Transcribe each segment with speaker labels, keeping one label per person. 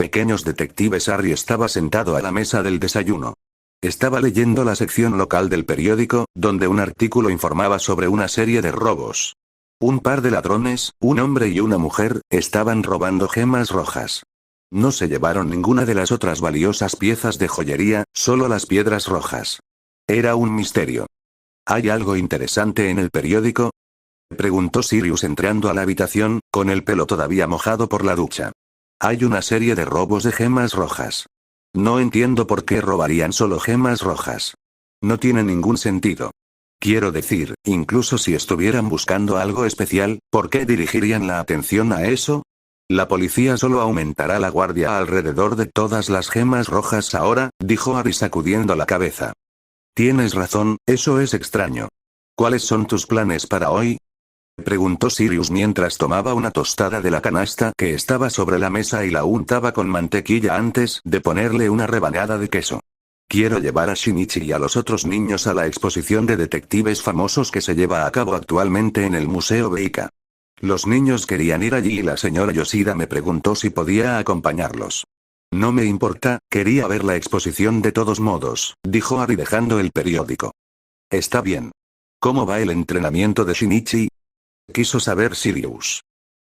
Speaker 1: pequeños detectives. Harry estaba sentado a la mesa del desayuno. Estaba leyendo la sección local del periódico, donde un artículo informaba sobre una serie de robos. Un par de ladrones, un hombre y una mujer, estaban robando gemas rojas. No se llevaron ninguna de las otras valiosas piezas de joyería, solo las piedras rojas. Era un misterio. ¿Hay algo interesante en el periódico?, preguntó Sirius entrando a la habitación, con el pelo todavía mojado por la ducha. Hay una serie de robos de gemas rojas. No entiendo por qué robarían solo gemas rojas. No tiene ningún sentido. Quiero decir, incluso si estuvieran buscando algo especial, ¿por qué dirigirían la atención a eso? La policía solo aumentará la guardia alrededor de todas las gemas rojas ahora, dijo Harry sacudiendo la cabeza. Tienes razón, eso es extraño. ¿Cuáles son tus planes para hoy?, preguntó Sirius mientras tomaba una tostada de la canasta que estaba sobre la mesa y la untaba con mantequilla antes de ponerle una rebanada de queso. Quiero llevar a Shinichi y a los otros niños a la exposición de detectives famosos que se lleva a cabo actualmente en el Museo Beika. Los niños querían ir allí y la señora Yoshida me preguntó si podía acompañarlos. No me importa, quería ver la exposición de todos modos, dijo Harry dejando el periódico. Está bien. ¿Cómo va el entrenamiento de Shinichi?, quiso saber Sirius.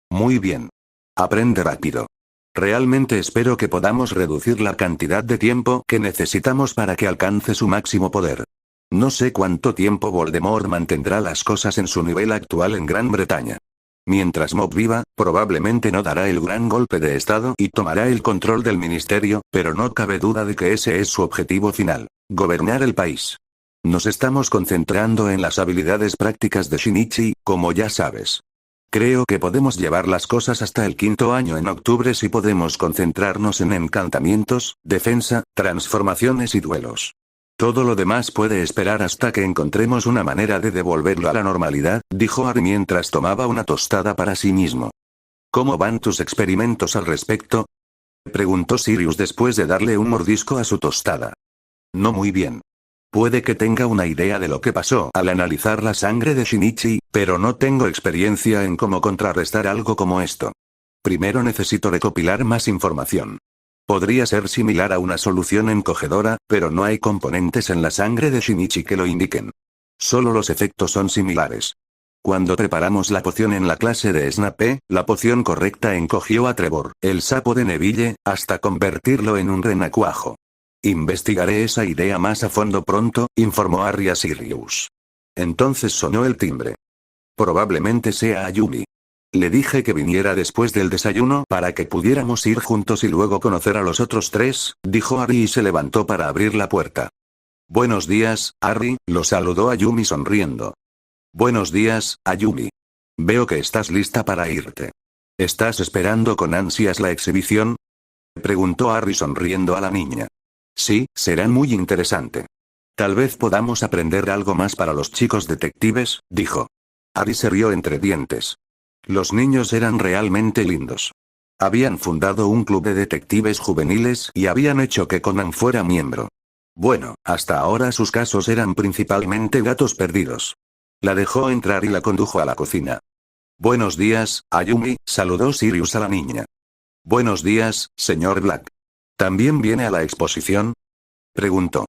Speaker 1: Muy bien. Aprende rápido. Realmente espero que podamos reducir la cantidad de tiempo que necesitamos para que alcance su máximo poder. No sé cuánto tiempo Voldemort mantendrá las cosas en su nivel actual en Gran Bretaña. Mientras Mob viva, probablemente no dará el gran golpe de estado y tomará el control del ministerio, pero no cabe duda de que ese es su objetivo final: gobernar el país. Nos estamos concentrando en las habilidades prácticas de Shinichi, como ya sabes. Creo que podemos llevar las cosas hasta el 5º año en octubre si podemos concentrarnos en encantamientos, defensa, transformaciones y duelos. Todo lo demás puede esperar hasta que encontremos una manera de devolverlo a la normalidad, dijo Harry mientras tomaba una tostada para sí mismo. ¿Cómo van tus experimentos al respecto?, preguntó Sirius después de darle un mordisco a su tostada. No muy bien. Puede que tenga una idea de lo que pasó al analizar la sangre de Shinichi, pero no tengo experiencia en cómo contrarrestar algo como esto. Primero necesito recopilar más información. Podría ser similar a una solución encogedora, pero no hay componentes en la sangre de Shinichi que lo indiquen. Solo los efectos son similares. Cuando preparamos la poción en la clase de Snape, la poción correcta encogió a Trevor, el sapo de Neville, hasta convertirlo en un renacuajo. Investigaré esa idea más a fondo pronto, informó Harry a Sirius. Entonces sonó el timbre. Probablemente sea Ayumi. Le dije que viniera después del desayuno para que pudiéramos ir juntos y luego conocer a los otros tres, dijo Harry y se levantó para abrir la puerta. Buenos días, Harry, lo saludó Ayumi sonriendo. Buenos días, Ayumi. Veo que estás lista para irte. ¿Estás esperando con ansias la exhibición?, preguntó Harry sonriendo a la niña. Sí, será muy interesante. Tal vez podamos aprender algo más para los chicos detectives, dijo. Harry se rió entre dientes. Los niños eran realmente lindos. Habían fundado un club de detectives juveniles y habían hecho que Conan fuera miembro. Bueno, hasta ahora sus casos eran principalmente gatos perdidos. La dejó entrar y la condujo a la cocina. Buenos días, Ayumi, saludó Sirius a la niña. Buenos días, señor Black. ¿También viene a la exposición?, preguntó.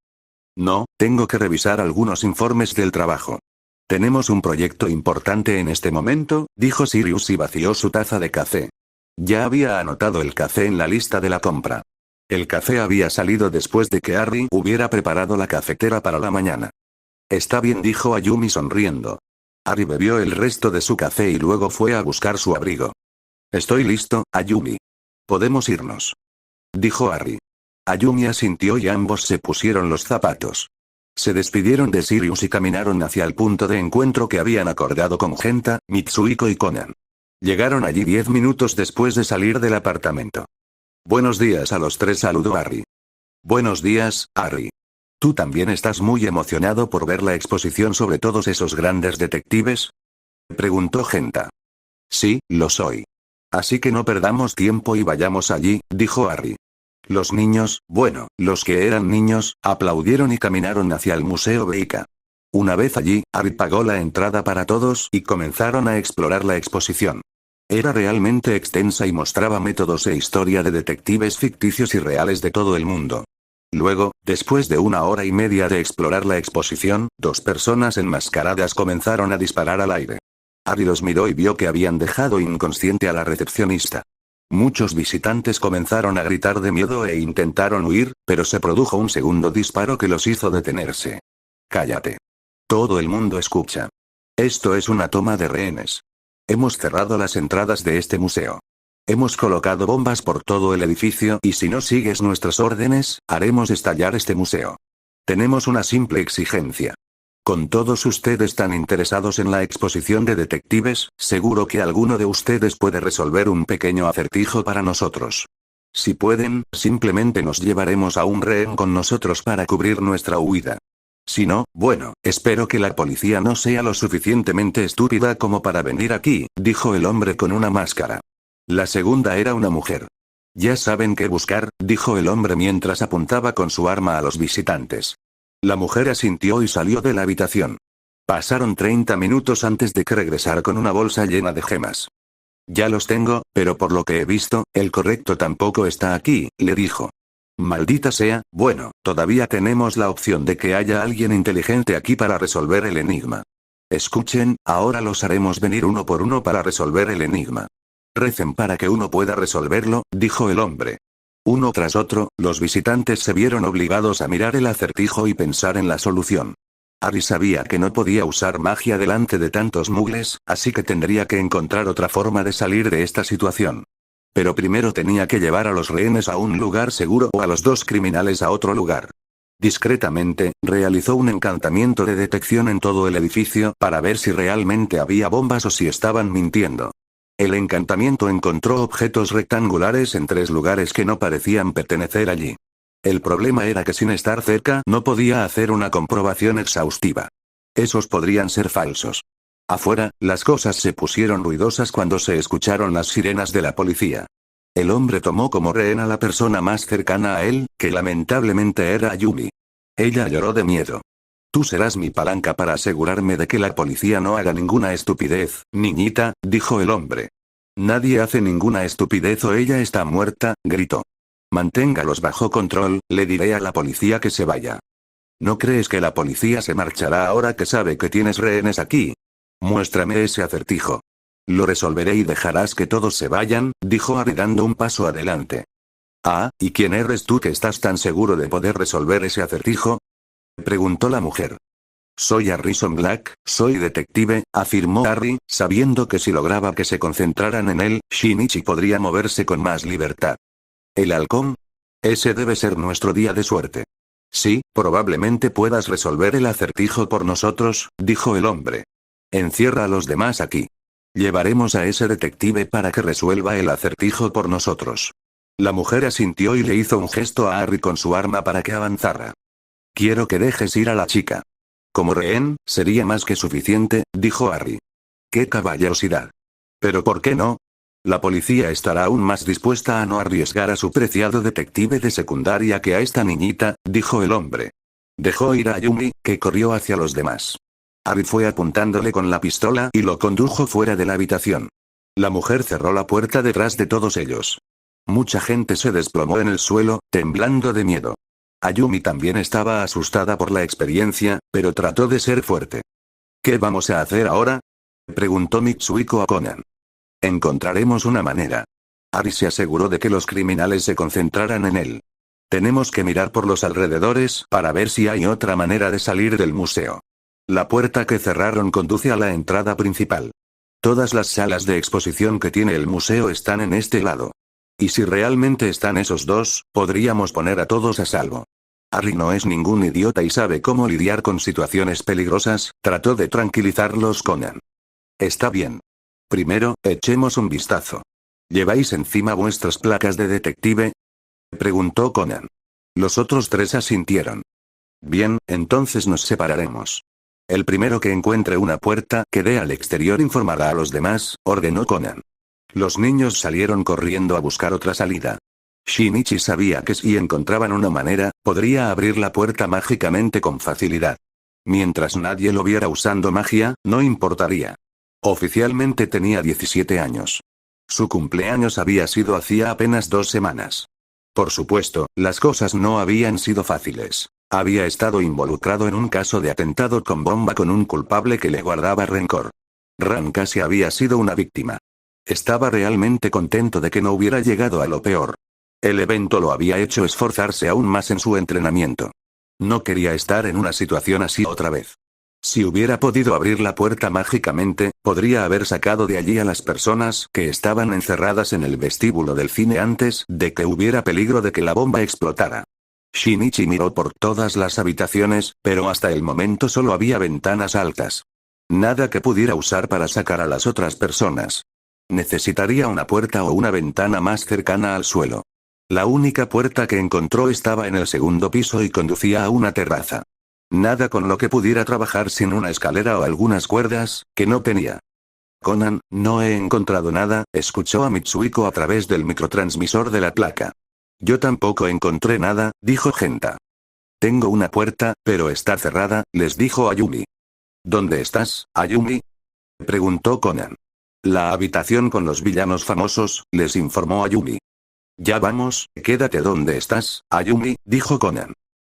Speaker 1: No, tengo que revisar algunos informes del trabajo. Tenemos un proyecto importante en este momento, dijo Sirius y vació su taza de café. Ya había anotado el café en la lista de la compra. El café había salido después de que Harry hubiera preparado la cafetera para la mañana. Está bien, dijo Ayumi sonriendo. Harry bebió el resto de su café y luego fue a buscar su abrigo. Estoy listo, Ayumi. Podemos irnos, dijo Harry. Ayumi asintió y ambos se pusieron los zapatos. Se despidieron de Sirius y caminaron hacia el punto de encuentro que habían acordado con Genta, Mitsuhiko y Conan. Llegaron allí 10 minutos después de salir del apartamento. Buenos días a los tres, saludó Harry. Buenos días, Harry. ¿Tú también estás muy emocionado por ver la exposición sobre todos esos grandes detectives?, preguntó Genta. Sí, lo soy. Así que no perdamos tiempo y vayamos allí, dijo Harry. Los niños, bueno, los que eran niños, aplaudieron y caminaron hacia el Museo Beika. Una vez allí, Harry pagó la entrada para todos y comenzaron a explorar la exposición. Era realmente extensa y mostraba métodos e historia de detectives ficticios y reales de todo el mundo. Luego, después de 1 hora y media de explorar la exposición, 2 personas enmascaradas comenzaron a disparar al aire. Harry los miró y vio que habían dejado inconsciente a la recepcionista. Muchos visitantes comenzaron a gritar de miedo e intentaron huir, pero se produjo un segundo disparo que los hizo detenerse. Cállate. Todo el mundo escucha. Esto es una toma de rehenes. Hemos cerrado las entradas de este museo. Hemos colocado bombas por todo el edificio y si no sigues nuestras órdenes, haremos estallar este museo. Tenemos una simple exigencia. Con todos ustedes tan interesados en la exposición de detectives, seguro que alguno de ustedes puede resolver un pequeño acertijo para nosotros. Si pueden, simplemente nos llevaremos a un rehén con nosotros para cubrir nuestra huida. Si no, bueno, espero que la policía no sea lo suficientemente estúpida como para venir aquí, dijo el hombre con una máscara. La segunda era una mujer. Ya saben qué buscar, dijo el hombre mientras apuntaba con su arma a los visitantes. La mujer asintió y salió de la habitación. Pasaron 30 minutos antes de que regresara con una bolsa llena de gemas. Ya los tengo, pero por lo que he visto, el correcto tampoco está aquí, le dijo. Maldita sea, bueno, todavía tenemos la opción de que haya alguien inteligente aquí para resolver el enigma. Escuchen, ahora los haremos venir uno por uno para resolver el enigma. Recen para que uno pueda resolverlo, dijo el hombre. Uno tras otro, los visitantes se vieron obligados a mirar el acertijo y pensar en la solución. Harry sabía que no podía usar magia delante de tantos mugles, así que tendría que encontrar otra forma de salir de esta situación. Pero primero tenía que llevar a los rehenes a un lugar seguro o a los 2 criminales a otro lugar. Discretamente, realizó un encantamiento de detección en todo el edificio para ver si realmente había bombas o si estaban mintiendo. El encantamiento encontró objetos rectangulares en 3 lugares que no parecían pertenecer allí. El problema era que sin estar cerca no podía hacer una comprobación exhaustiva. Esos podrían ser falsos. Afuera, las cosas se pusieron ruidosas cuando se escucharon las sirenas de la policía. El hombre tomó como rehén a la persona más cercana a él, que lamentablemente era Ayumi. Ella lloró de miedo. Tú serás mi palanca para asegurarme de que la policía no haga ninguna estupidez, niñita, dijo el hombre. Nadie hace ninguna estupidez o ella está muerta, gritó. Manténgalos bajo control, le diré a la policía que se vaya. ¿No crees que la policía se marchará ahora que sabe que tienes rehenes aquí? Muéstrame ese acertijo. Lo resolveré y dejarás que todos se vayan, dijo Harry dando un paso adelante. Ah, ¿y quién eres tú que estás tan seguro de poder resolver ese acertijo? Preguntó la mujer. Soy Harrison Black, soy detective, afirmó Harry, sabiendo que si lograba que se concentraran en él, Shinichi podría moverse con más libertad. ¿El halcón? Ese debe ser nuestro día de suerte. Sí, probablemente puedas resolver el acertijo por nosotros, dijo el hombre. Encierra a los demás aquí. Llevaremos a ese detective para que resuelva el acertijo por nosotros. La mujer asintió y le hizo un gesto a Harry con su arma para que avanzara. Quiero que dejes ir a la chica. Como rehén, sería más que suficiente, dijo Harry. ¡Qué caballerosidad! ¿Pero por qué no? La policía estará aún más dispuesta a no arriesgar a su preciado detective de secundaria que a esta niñita, dijo el hombre. Dejó ir a Yumi, que corrió hacia los demás. Harry fue apuntándole con la pistola y lo condujo fuera de la habitación. La mujer cerró la puerta detrás de todos ellos. Mucha gente se desplomó en el suelo, temblando de miedo. Ayumi también estaba asustada por la experiencia, pero trató de ser fuerte. ¿Qué vamos a hacer ahora? Preguntó Mitsuhiko a Conan. Encontraremos una manera. Harry se aseguró de que los criminales se concentraran en él. Tenemos que mirar por los alrededores para ver si hay otra manera de salir del museo. La puerta que cerraron conduce a la entrada principal. Todas las salas de exposición que tiene el museo están en este lado. Y si realmente están esos dos, podríamos poner a todos a salvo. Harry no es ningún idiota y sabe cómo lidiar con situaciones peligrosas, trató de tranquilizarlos Conan. Está bien. Primero, echemos un vistazo. ¿Lleváis encima vuestras placas de detective? Preguntó Conan. Los otros 3 asintieron. Bien, entonces nos separaremos. El primero que encuentre una puerta que dé al exterior informará a los demás, ordenó Conan. Los niños salieron corriendo a buscar otra salida. Shinichi sabía que si encontraban una manera, podría abrir la puerta mágicamente con facilidad. Mientras nadie lo viera usando magia, no importaría. Oficialmente tenía 17 años. Su cumpleaños había sido hacía apenas 2 semanas. Por supuesto, las cosas no habían sido fáciles. Había estado involucrado en un caso de atentado con bomba con un culpable que le guardaba rencor. Ran casi había sido una víctima. Estaba realmente contento de que no hubiera llegado a lo peor. El evento lo había hecho esforzarse aún más en su entrenamiento. No quería estar en una situación así otra vez. Si hubiera podido abrir la puerta mágicamente, podría haber sacado de allí a las personas que estaban encerradas en el vestíbulo del cine antes de que hubiera peligro de que la bomba explotara. Shinichi miró por todas las habitaciones, pero hasta el momento solo había ventanas altas. Nada que pudiera usar para sacar a las otras personas. Necesitaría una puerta o una ventana más cercana al suelo. La única puerta que encontró estaba en el segundo piso y conducía a una terraza. Nada con lo que pudiera trabajar sin una escalera o algunas cuerdas, que no tenía. Conan, no he encontrado nada, escuchó a Mitsuhiko a través del microtransmisor de la placa. Yo tampoco encontré nada, dijo Genta. Tengo una puerta, pero está cerrada, les dijo Ayumi. ¿Dónde estás, Ayumi? Preguntó Conan. La habitación con los villanos famosos, les informó Ayumi. Ya vamos, quédate donde estás, Ayumi, dijo Conan.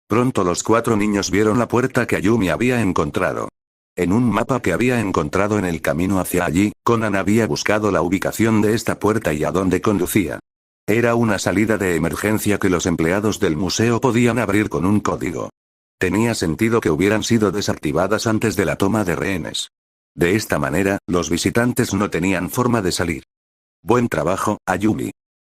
Speaker 1: Pronto los 4 niños vieron la puerta que Ayumi había encontrado. En un mapa que había encontrado en el camino hacia allí, Conan había buscado la ubicación de esta puerta y a dónde conducía. Era una salida de emergencia que los empleados del museo podían abrir con un código. Tenía sentido que hubieran sido desactivadas antes de la toma de rehenes. De esta manera, los visitantes no tenían forma de salir. Buen trabajo, Ayumi.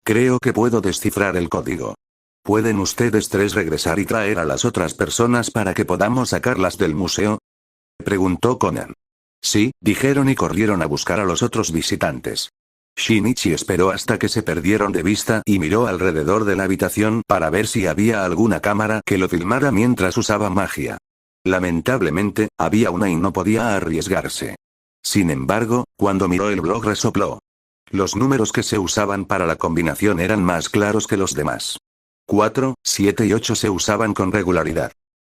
Speaker 1: Creo que puedo descifrar el código. ¿Pueden ustedes 3 regresar y traer a las otras personas para que podamos sacarlas del museo? Preguntó Conan. Sí, dijeron y corrieron a buscar a los otros visitantes. Shinichi esperó hasta que se perdieron de vista y miró alrededor de la habitación para ver si había alguna cámara que lo filmara mientras usaba magia. Lamentablemente, había una y no podía arriesgarse. Sin embargo, cuando miró el blog resopló. Los números que se usaban para la combinación eran más claros que los demás. 4, 7 y 8 se usaban con regularidad.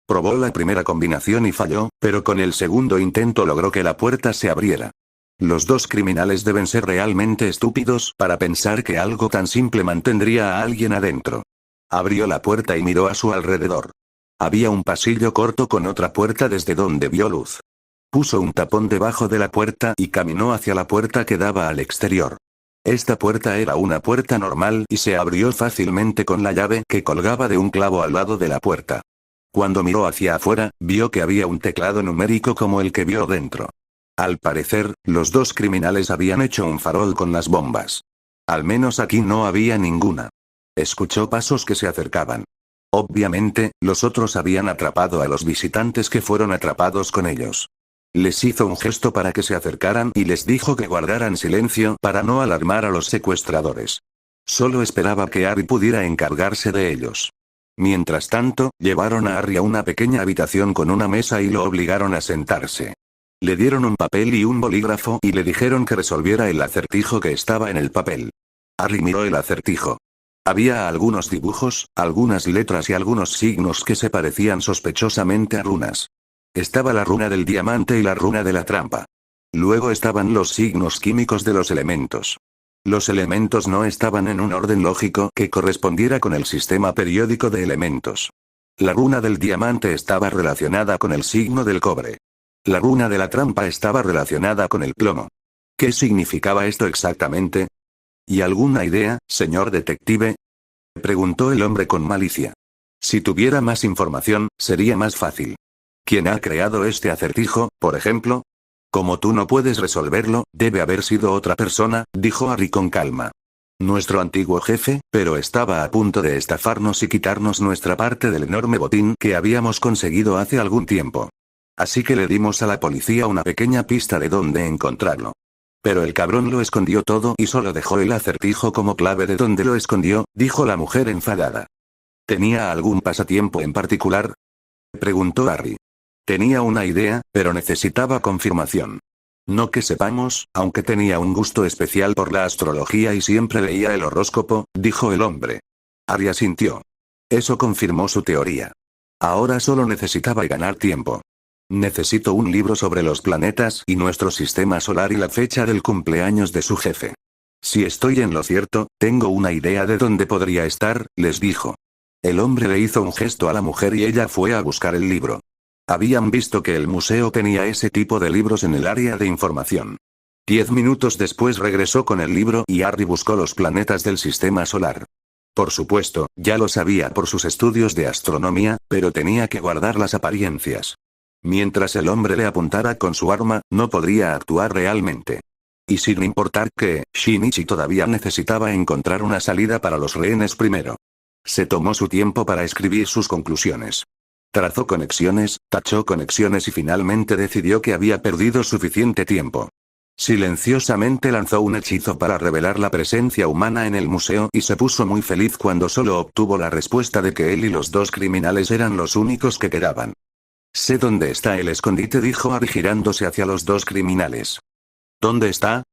Speaker 1: Probó la primera combinación y falló, pero con el segundo intento logró que la puerta se abriera. Los 2 criminales deben ser realmente estúpidos para pensar que algo tan simple mantendría a alguien adentro. Abrió la puerta y miró a su alrededor. Había un pasillo corto con otra puerta desde donde vio luz. Puso un tapón debajo de la puerta y caminó hacia la puerta que daba al exterior. Esta puerta era una puerta normal y se abrió fácilmente con la llave que colgaba de un clavo al lado de la puerta. Cuando miró hacia afuera, vio que había un teclado numérico como el que vio dentro. Al parecer, los 2 criminales habían hecho un farol con las bombas. Al menos aquí no había ninguna. Escuchó pasos que se acercaban. Obviamente, los otros habían atrapado a los visitantes que fueron atrapados con ellos. Les hizo un gesto para que se acercaran y les dijo que guardaran silencio para no alarmar a los secuestradores. Solo esperaba que Ari pudiera encargarse de ellos. Mientras tanto, llevaron a Ari a una pequeña habitación con una mesa y lo obligaron a sentarse. Le dieron un papel y un bolígrafo y le dijeron que resolviera el acertijo que estaba en el papel. Ari miró el acertijo. Había algunos dibujos, algunas letras y algunos signos que se parecían sospechosamente a runas. Estaba la runa del diamante y la runa de la trampa. Luego estaban los signos químicos de los elementos. Los elementos no estaban en un orden lógico que correspondiera con el sistema periódico de elementos. La runa del diamante estaba relacionada con el signo del cobre. La runa de la trampa estaba relacionada con el plomo. ¿Qué significaba esto exactamente? ¿Y alguna idea, señor detective? Preguntó el hombre con malicia. Si tuviera más información, sería más fácil. ¿Quién ha creado este acertijo, por ejemplo? Como tú no puedes resolverlo, debe haber sido otra persona, dijo Harry con calma. Nuestro antiguo jefe, pero estaba a punto de estafarnos y quitarnos nuestra parte del enorme botín que habíamos conseguido hace algún tiempo. Así que le dimos a la policía una pequeña pista de dónde encontrarlo. Pero el cabrón lo escondió todo y solo dejó el acertijo como clave de dónde lo escondió, dijo la mujer enfadada. ¿Tenía algún pasatiempo en particular? Preguntó Harry. Tenía una idea, pero necesitaba confirmación. No que sepamos, aunque tenía un gusto especial por la astrología y siempre leía el horóscopo, dijo el hombre. Harry asintió. Eso confirmó su teoría. Ahora solo necesitaba ganar tiempo. Necesito un libro sobre los planetas y nuestro sistema solar y la fecha del cumpleaños de su jefe. Si estoy en lo cierto, tengo una idea de dónde podría estar, les dijo. El hombre le hizo un gesto a la mujer y ella fue a buscar el libro. Habían visto que el museo tenía ese tipo de libros en el área de información. 10 minutos después regresó con el libro y Harry buscó los planetas del sistema solar. Por supuesto, ya lo sabía por sus estudios de astronomía, pero tenía que guardar las apariencias. Mientras el hombre le apuntara con su arma, no podría actuar realmente. Y sin importar que Shinichi todavía necesitaba encontrar una salida para los rehenes primero. Se tomó su tiempo para escribir sus conclusiones. Trazó conexiones, tachó conexiones y finalmente decidió que había perdido suficiente tiempo. Silenciosamente lanzó un hechizo para revelar la presencia humana en el museo y se puso muy feliz cuando solo obtuvo la respuesta de que él y los dos criminales eran los únicos que quedaban. Sé dónde está el escondite, dijo Harry girándose hacia los dos criminales. ¿Dónde está?,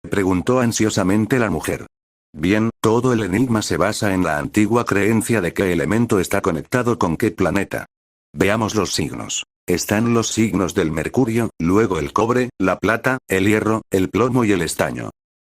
Speaker 1: preguntó ansiosamente la mujer. Bien, todo el enigma se basa en la antigua creencia de qué elemento está conectado con qué planeta. Veamos los signos. Están los signos del mercurio, luego el cobre, la plata, el hierro, el plomo y el estaño.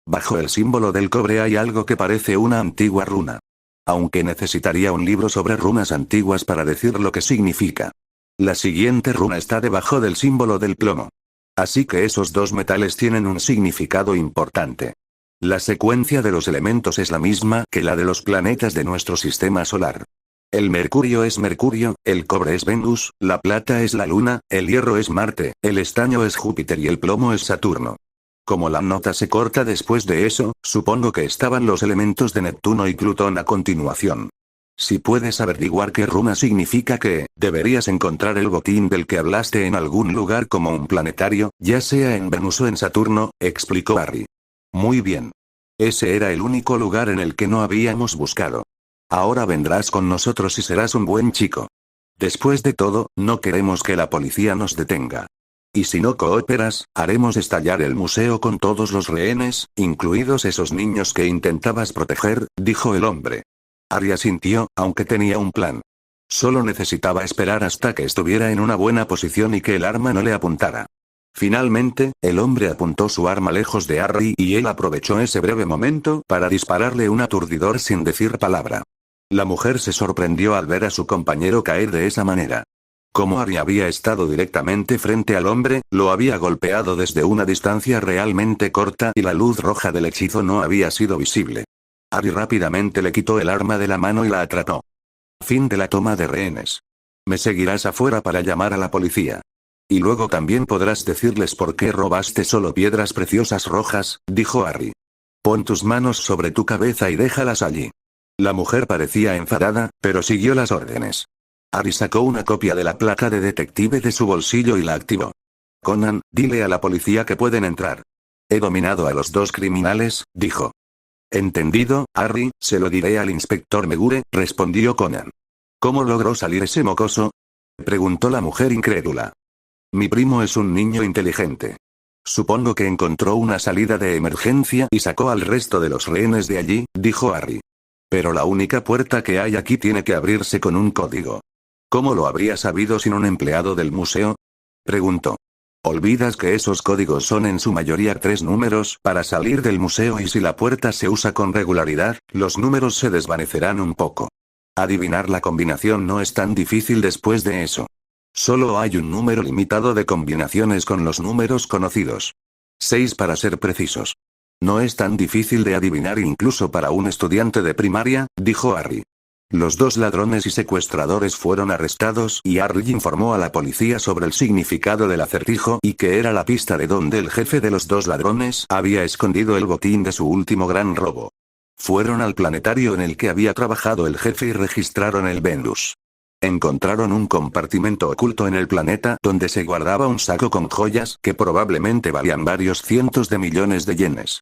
Speaker 1: Bajo el símbolo del cobre hay algo que parece una antigua runa. Aunque necesitaría un libro sobre runas antiguas para decir lo que significa. La siguiente runa está debajo del símbolo del plomo. Así que esos dos metales tienen un significado importante. La secuencia de los elementos es la misma que la de los planetas de nuestro sistema solar. El mercurio es Mercurio, el cobre es Venus, la plata es la Luna, el hierro es Marte, el estaño es Júpiter y el plomo es Saturno. Como la nota se corta después de eso, supongo que estaban los elementos de Neptuno y Plutón a continuación. Si puedes averiguar qué runa significa qué, deberías encontrar el botín del que hablaste en algún lugar como un planetario, ya sea en Venus o en Saturno, explicó Harry. Muy bien. Ese era el único lugar en el que no habíamos buscado. Ahora vendrás con nosotros y serás un buen chico. Después de todo, no queremos que la policía nos detenga. Y si no cooperas, haremos estallar el museo con todos los rehenes, incluidos esos niños que intentabas proteger, dijo el hombre. Harry asintió, aunque tenía un plan. Solo necesitaba esperar hasta que estuviera en una buena posición y que el arma no le apuntara. Finalmente, el hombre apuntó su arma lejos de Harry y él aprovechó ese breve momento para dispararle un aturdidor sin decir palabra. La mujer se sorprendió al ver a su compañero caer de esa manera. Como Harry había estado directamente frente al hombre, lo había golpeado desde una distancia realmente corta y la luz roja del hechizo no había sido visible. Harry rápidamente le quitó el arma de la mano y la atrapó. Fin de la toma de rehenes. Me seguirás afuera para llamar a la policía. Y luego también podrás decirles por qué robaste solo piedras preciosas rojas, dijo Harry. Pon tus manos sobre tu cabeza y déjalas allí. La mujer parecía enfadada, pero siguió las órdenes. Harry sacó una copia de la placa de detective de su bolsillo y la activó. Conan, dile a la policía que pueden entrar. He dominado a los dos criminales, dijo. Entendido, Harry, se lo diré al inspector Megure, respondió Conan. ¿Cómo logró salir ese mocoso?, preguntó la mujer incrédula. Mi primo es un niño inteligente. Supongo que encontró una salida de emergencia y sacó al resto de los rehenes de allí, dijo Harry. Pero la única puerta que hay aquí tiene que abrirse con un código. ¿Cómo lo habría sabido sin un empleado del museo?, preguntó. Olvidas que esos códigos son en su mayoría 3 números para salir del museo y si la puerta se usa con regularidad, los números se desvanecerán un poco. Adivinar la combinación no es tan difícil después de eso. Solo hay un número limitado de combinaciones con los números conocidos. 6 para ser precisos. No es tan difícil de adivinar incluso para un estudiante de primaria, dijo Harry. Los dos ladrones y secuestradores fueron arrestados y Harry informó a la policía sobre el significado del acertijo y que era la pista de donde el jefe de los dos ladrones había escondido el botín de su último gran robo. Fueron al planetario en el que había trabajado el jefe y registraron el Venus. Encontraron un compartimento oculto en el planeta donde se guardaba un saco con joyas que probablemente valían varios cientos de millones de yenes.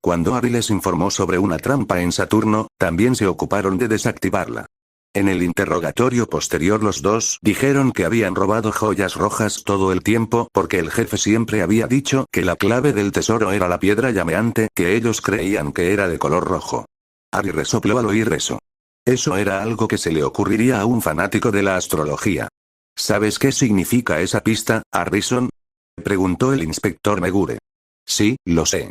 Speaker 1: Cuando Harry les informó sobre una trampa en Saturno, también se ocuparon de desactivarla. En el interrogatorio posterior los dos dijeron que habían robado joyas rojas todo el tiempo porque el jefe siempre había dicho que la clave del tesoro era la piedra llameante que ellos creían que era de color rojo. Harry resopló al oír eso. Eso era algo que se le ocurriría a un fanático de la astrología. ¿Sabes qué significa esa pista, Harrison?, preguntó el inspector Megure. Sí, lo sé.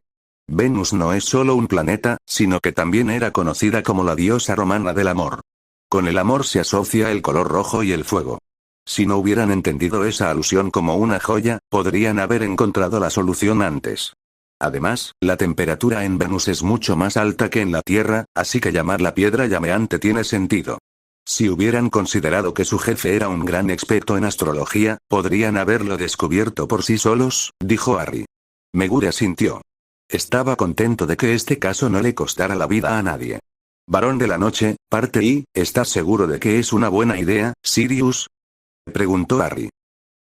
Speaker 1: Venus no es solo un planeta, sino que también era conocida como la diosa romana del amor. Con el amor se asocia el color rojo y el fuego. Si no hubieran entendido esa alusión como una joya, podrían haber encontrado la solución antes. Además, la temperatura en Venus es mucho más alta que en la Tierra, así que llamar la piedra llameante tiene sentido. Si hubieran considerado que su jefe era un gran experto en astrología, podrían haberlo descubierto por sí solos, dijo Harry. Megure asintió. Estaba contento de que este caso no le costara la vida a nadie. Varón de la noche, parte I, ¿estás seguro de que es una buena idea, Sirius? Preguntó Harry.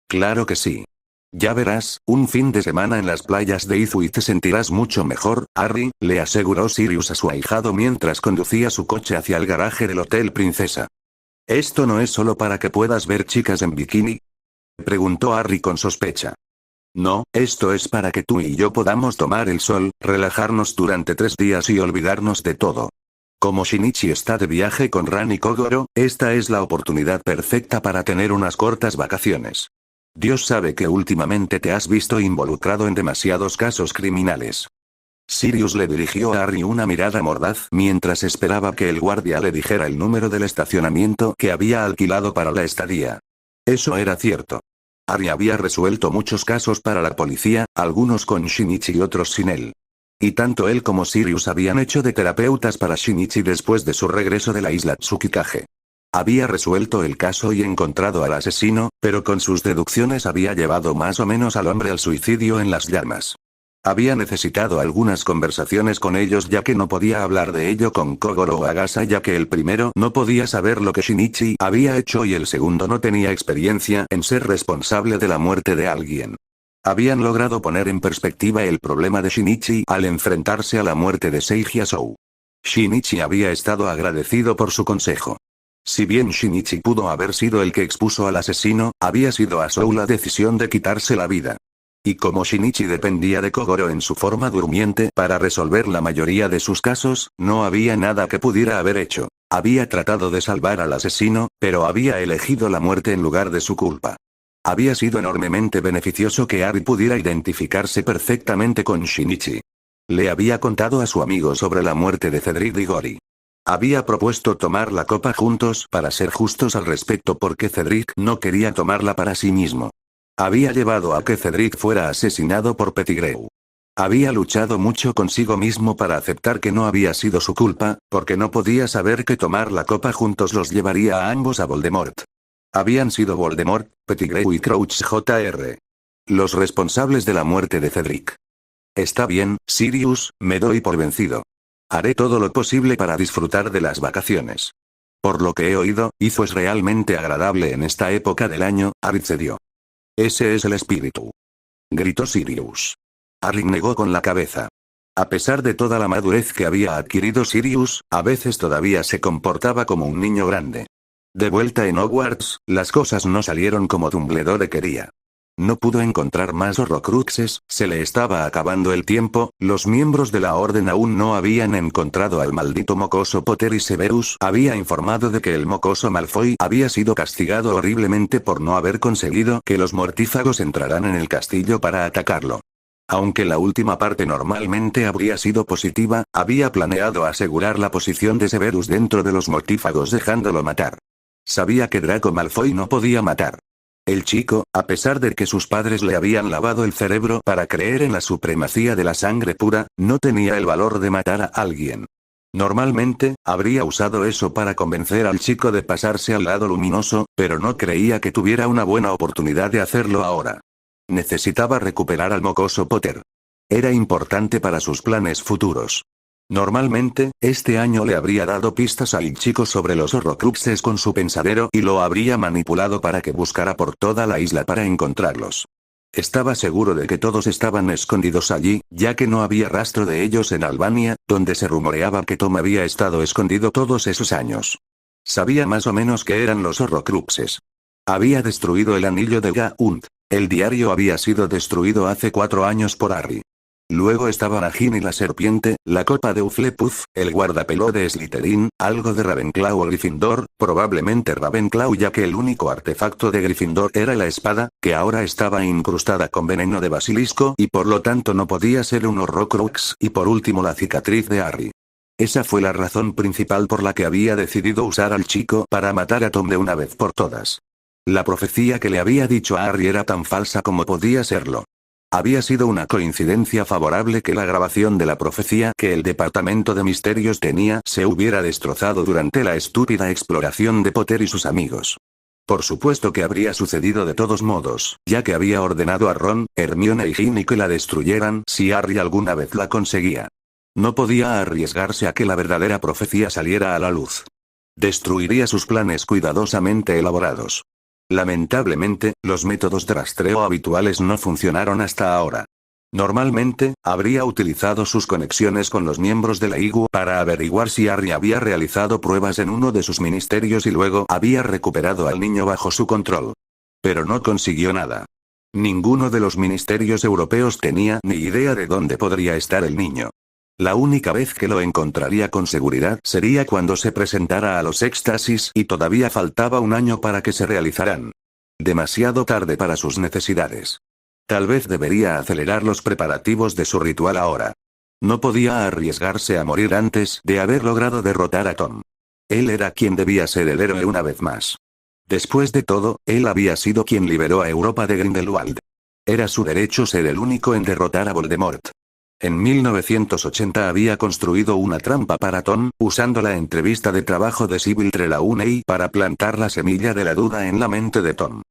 Speaker 1: Claro que sí. Ya verás, un fin de semana en las playas de Izu y te sentirás mucho mejor, Harry, le aseguró Sirius a su ahijado mientras conducía su coche hacia el garaje del Hotel Princesa. ¿Esto no es solo para que puedas ver chicas en bikini? Preguntó Harry con sospecha. No, esto es para que tú y yo podamos tomar el sol, relajarnos durante 3 días y olvidarnos de todo. Como Shinichi está de viaje con Ran y Kogoro, esta es la oportunidad perfecta para tener unas cortas vacaciones. Dios sabe que últimamente te has visto involucrado en demasiados casos criminales. Sirius le dirigió a Harry una mirada mordaz mientras esperaba que el guardia le dijera el número del estacionamiento que había alquilado para la estadía. Eso era cierto. Harry había resuelto muchos casos para la policía, algunos con Shinichi y otros sin él. Y tanto él como Sirius habían hecho de terapeutas para Shinichi después de su regreso de la isla Tsukikage. Había resuelto el caso y encontrado al asesino, pero con sus deducciones había llevado más o menos al hombre al suicidio en las llamas. Había necesitado algunas conversaciones con ellos ya que no podía hablar de ello con Kogoro o Agasa ya que el primero no podía saber lo que Shinichi había hecho y el segundo no tenía experiencia en ser responsable de la muerte de alguien. Habían logrado poner en perspectiva el problema de Shinichi al enfrentarse a la muerte de Seiji Asou. Shinichi había estado agradecido por su consejo. Si bien Shinichi pudo haber sido el que expuso al asesino, había sido Asou la decisión de quitarse la vida. Y como Shinichi dependía de Kogoro en su forma durmiente para resolver la mayoría de sus casos, no había nada que pudiera haber hecho. Había tratado de salvar al asesino, pero había elegido la muerte en lugar de su culpa. Había sido enormemente beneficioso que Harry pudiera identificarse perfectamente con Shinichi. Le había contado a su amigo sobre la muerte de Cedric Diggory. Había propuesto tomar la copa juntos para ser justos al respecto porque Cedric no quería tomarla para sí mismo. Había llevado a que Cedric fuera asesinado por Pettigrew. Había luchado mucho consigo mismo para aceptar que no había sido su culpa, porque no podía saber que tomar la copa juntos los llevaría a ambos a Voldemort. Habían sido Voldemort, Pettigrew y Crouch Jr. los responsables de la muerte de Cedric. Está bien, Sirius, me doy por vencido. Haré todo lo posible para disfrutar de las vacaciones. Por lo que he oído, Izu es realmente agradable en esta época del año, Harry cedió. Ese es el espíritu. Gritó Sirius. Harry negó con la cabeza. A pesar de toda la madurez que había adquirido Sirius, a veces todavía se comportaba como un niño grande. De vuelta en Hogwarts, las cosas no salieron como Dumbledore quería. No pudo encontrar más Horrocruxes, se le estaba acabando el tiempo, los miembros de la orden aún no habían encontrado al maldito mocoso Potter y Severus había informado de que el mocoso Malfoy había sido castigado horriblemente por no haber conseguido que los mortífagos entraran en el castillo para atacarlo. Aunque la última parte normalmente habría sido positiva, había planeado asegurar la posición de Severus dentro de los mortífagos dejándolo matar. Sabía que Draco Malfoy no podía matar. El chico, a pesar de que sus padres le habían lavado el cerebro para creer en la supremacía de la sangre pura, no tenía el valor de matar a alguien. Normalmente, habría usado eso para convencer al chico de pasarse al lado luminoso, pero no creía que tuviera una buena oportunidad de hacerlo ahora. Necesitaba recuperar al mocoso Potter. Era importante para sus planes futuros. Normalmente, este año le habría dado pistas al chico sobre los Horrocruxes con su pensadero y lo habría manipulado para que buscara por toda la isla para encontrarlos. Estaba seguro de que todos estaban escondidos allí, ya que no había rastro de ellos en Albania, donde se rumoreaba que Tom había estado escondido todos esos años. Sabía más o menos qué eran los Horrocruxes. Había destruido el anillo de Gaunt. El diario había sido destruido hace 4 años por Harry. Luego estaban Nagini la serpiente, la copa de Hufflepuff, el guardapelo de Slytherin, algo de Ravenclaw o Gryffindor, probablemente Ravenclaw ya que el único artefacto de Gryffindor era la espada, que ahora estaba incrustada con veneno de basilisco y por lo tanto no podía ser un Horrocrux, y por último la cicatriz de Harry. Esa fue la razón principal por la que había decidido usar al chico para matar a Tom de una vez por todas. La profecía que le había dicho a Harry era tan falsa como podía serlo. Había sido una coincidencia favorable que la grabación de la profecía que el Departamento de Misterios tenía se hubiera destrozado durante la estúpida exploración de Potter y sus amigos. Por supuesto que habría sucedido de todos modos, ya que había ordenado a Ron, Hermione y Ginny que la destruyeran si Harry alguna vez la conseguía. No podía arriesgarse a que la verdadera profecía saliera a la luz. Destruiría sus planes cuidadosamente elaborados. Lamentablemente, los métodos de rastreo habituales no funcionaron hasta ahora. Normalmente, habría utilizado sus conexiones con los miembros de la IGU para averiguar si Harry había realizado pruebas en uno de sus ministerios y luego había recuperado al niño bajo su control. Pero no consiguió nada. Ninguno de los ministerios europeos tenía ni idea de dónde podría estar el niño. La única vez que lo encontraría con seguridad sería cuando se presentara a los éxtasis y todavía faltaba un año para que se realizaran. Demasiado tarde para sus necesidades. Tal vez debería acelerar los preparativos de su ritual ahora. No podía arriesgarse a morir antes de haber logrado derrotar a Tom. Él era quien debía ser el héroe una vez más. Después de todo, él había sido quien liberó a Europa de Grindelwald. Era su derecho ser el único en derrotar a Voldemort. En 1980 había construido una trampa para Tom, usando la entrevista de trabajo de Sybil Trelawney para plantar la semilla de la duda en la mente de Tom.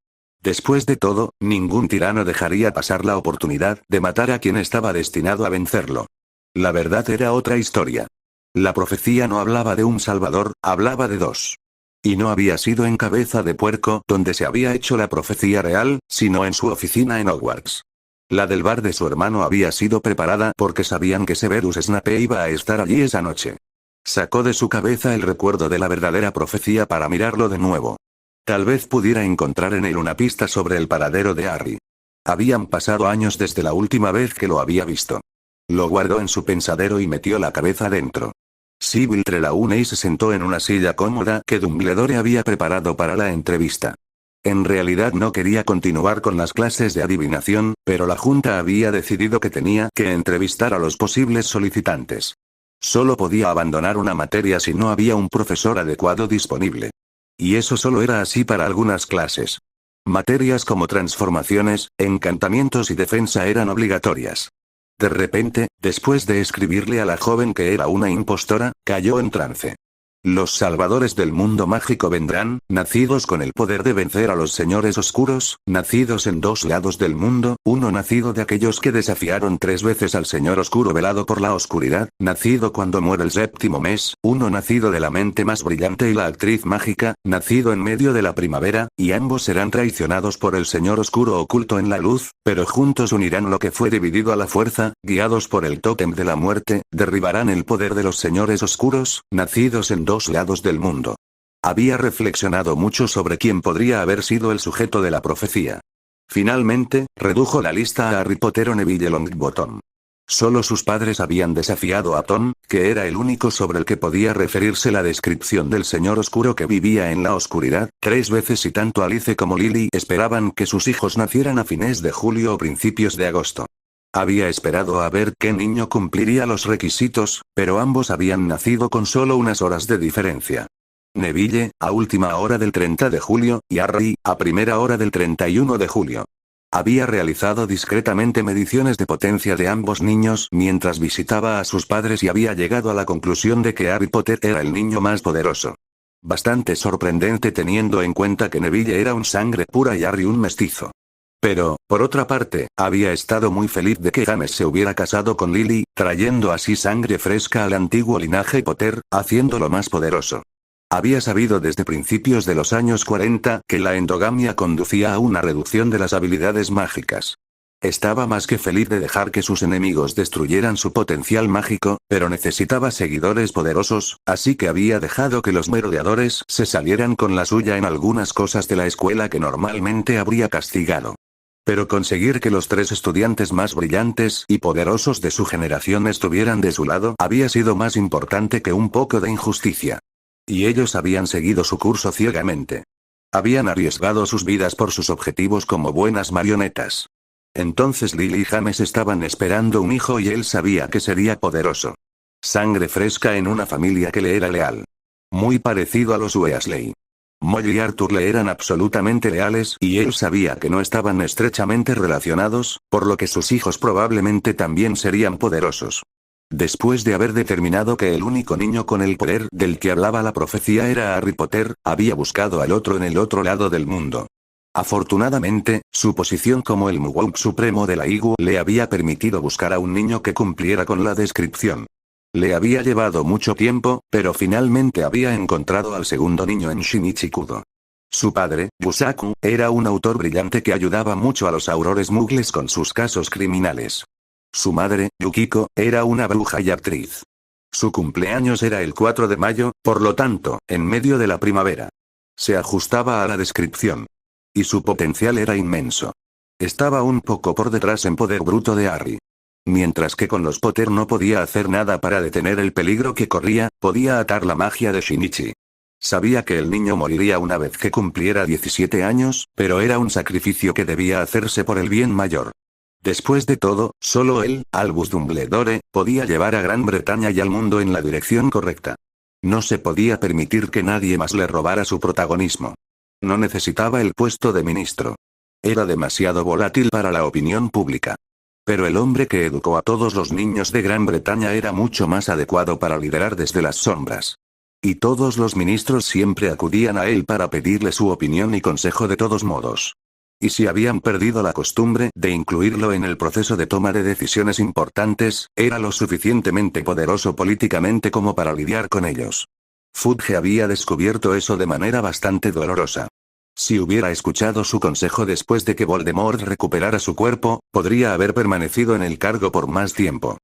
Speaker 1: Después de todo, ningún tirano dejaría pasar la oportunidad de matar a quien estaba destinado a vencerlo. La verdad era otra historia. La profecía no hablaba de un salvador, hablaba de dos. Y no había sido en Cabeza de Puerco donde se había hecho la profecía real, sino en su oficina en Hogwarts. La del bar de su hermano había sido preparada porque sabían que Severus Snape iba a estar allí esa noche. Sacó de su cabeza el recuerdo de la verdadera profecía para mirarlo de nuevo. Tal vez pudiera encontrar en él una pista sobre el paradero de Harry. Habían pasado años desde la última vez que lo había visto. Lo guardó en su pensadero y metió la cabeza dentro. Sybil Trelawney se sentó en una silla cómoda que Dumbledore había preparado para la entrevista. En realidad no quería continuar con las clases de adivinación, pero la junta había decidido que tenía que entrevistar a los posibles solicitantes. Solo podía abandonar una materia si no había un profesor adecuado disponible. Y eso solo era así para algunas clases. Materias como transformaciones, encantamientos y defensa eran obligatorias. De repente, después de escribirle a la joven que era una impostora, cayó en trance. Los salvadores del mundo mágico vendrán, nacidos con el poder de vencer a los señores oscuros, nacidos en dos lados del mundo, uno nacido de aquellos que desafiaron 3 veces al señor oscuro velado por la oscuridad, nacido cuando muere el 7º mes, uno nacido de la mente más brillante y la actriz mágica, nacido en medio de la primavera, y ambos serán traicionados por el señor oscuro oculto en la luz, pero juntos unirán lo que fue dividido a la fuerza, guiados por el tótem de la muerte, derribarán el poder de los señores oscuros, nacidos en dos lados del mundo. Había reflexionado mucho sobre quién podría haber sido el sujeto de la profecía. Finalmente, redujo la lista a Harry Potter o Neville Longbottom. Solo sus padres habían desafiado a Tom, que era el único sobre el que podía referirse la descripción del señor oscuro que vivía en la oscuridad, 3 veces y tanto Alice como Lily esperaban que sus hijos nacieran a fines de julio o principios de agosto. Había esperado a ver qué niño cumpliría los requisitos, pero ambos habían nacido con solo unas horas de diferencia. Neville, a última hora del 30 de julio, y Harry, a primera hora del 31 de julio. Había realizado discretamente mediciones de potencia de ambos niños mientras visitaba a sus padres y había llegado a la conclusión de que Harry Potter era el niño más poderoso. Bastante sorprendente teniendo en cuenta que Neville era un sangre pura y Harry un mestizo. Pero, por otra parte, había estado muy feliz de que James se hubiera casado con Lily, trayendo así sangre fresca al antiguo linaje Potter, haciéndolo más poderoso. Había sabido desde principios de los años 40 que la endogamia conducía a una reducción de las habilidades mágicas. Estaba más que feliz de dejar que sus enemigos destruyeran su potencial mágico, pero necesitaba seguidores poderosos, así que había dejado que los merodeadores se salieran con la suya en algunas cosas de la escuela que normalmente habría castigado. Pero conseguir que los 3 estudiantes más brillantes y poderosos de su generación estuvieran de su lado había sido más importante que un poco de injusticia. Y ellos habían seguido su curso ciegamente. Habían arriesgado sus vidas por sus objetivos como buenas marionetas. Entonces Lily y James estaban esperando un hijo y él sabía que sería poderoso. Sangre fresca en una familia que le era leal. Muy parecido a los Weasley. Molly y Arthur le eran absolutamente leales y él sabía que no estaban estrechamente relacionados, por lo que sus hijos probablemente también serían poderosos. Después de haber determinado que el único niño con el poder del que hablaba la profecía era Harry Potter, había buscado al otro en el otro lado del mundo. Afortunadamente, su posición como el Mugglex supremo de la IGU le había permitido buscar a un niño que cumpliera con la descripción. Le había llevado mucho tiempo, pero finalmente había encontrado al segundo niño en Shinichi Kudo. Su padre, Busaku, era un autor brillante que ayudaba mucho a los aurores muggles con sus casos criminales. Su madre, Yukiko, era una bruja y actriz. Su cumpleaños era el 4 de mayo, por lo tanto, en medio de la primavera. Se ajustaba a la descripción. Y su potencial era inmenso. Estaba un poco por detrás en poder bruto de Harry. Mientras que con los Potter no podía hacer nada para detener el peligro que corría, podía atar la magia de Shinichi. Sabía que el niño moriría una vez que cumpliera 17 años, pero era un sacrificio que debía hacerse por el bien mayor. Después de todo, solo él, Albus Dumbledore, podía llevar a Gran Bretaña y al mundo en la dirección correcta. No se podía permitir que nadie más le robara su protagonismo. No necesitaba el puesto de ministro. Era demasiado volátil para la opinión pública. Pero el hombre que educó a todos los niños de Gran Bretaña era mucho más adecuado para liderar desde las sombras. Y todos los ministros siempre acudían a él para pedirle su opinión y consejo de todos modos. Y si habían perdido la costumbre de incluirlo en el proceso de toma de decisiones importantes, era lo suficientemente poderoso políticamente como para lidiar con ellos. Fudge había descubierto eso de manera bastante dolorosa. Si hubiera escuchado su consejo después de que Voldemort recuperara su cuerpo, podría haber permanecido en el cargo por más tiempo.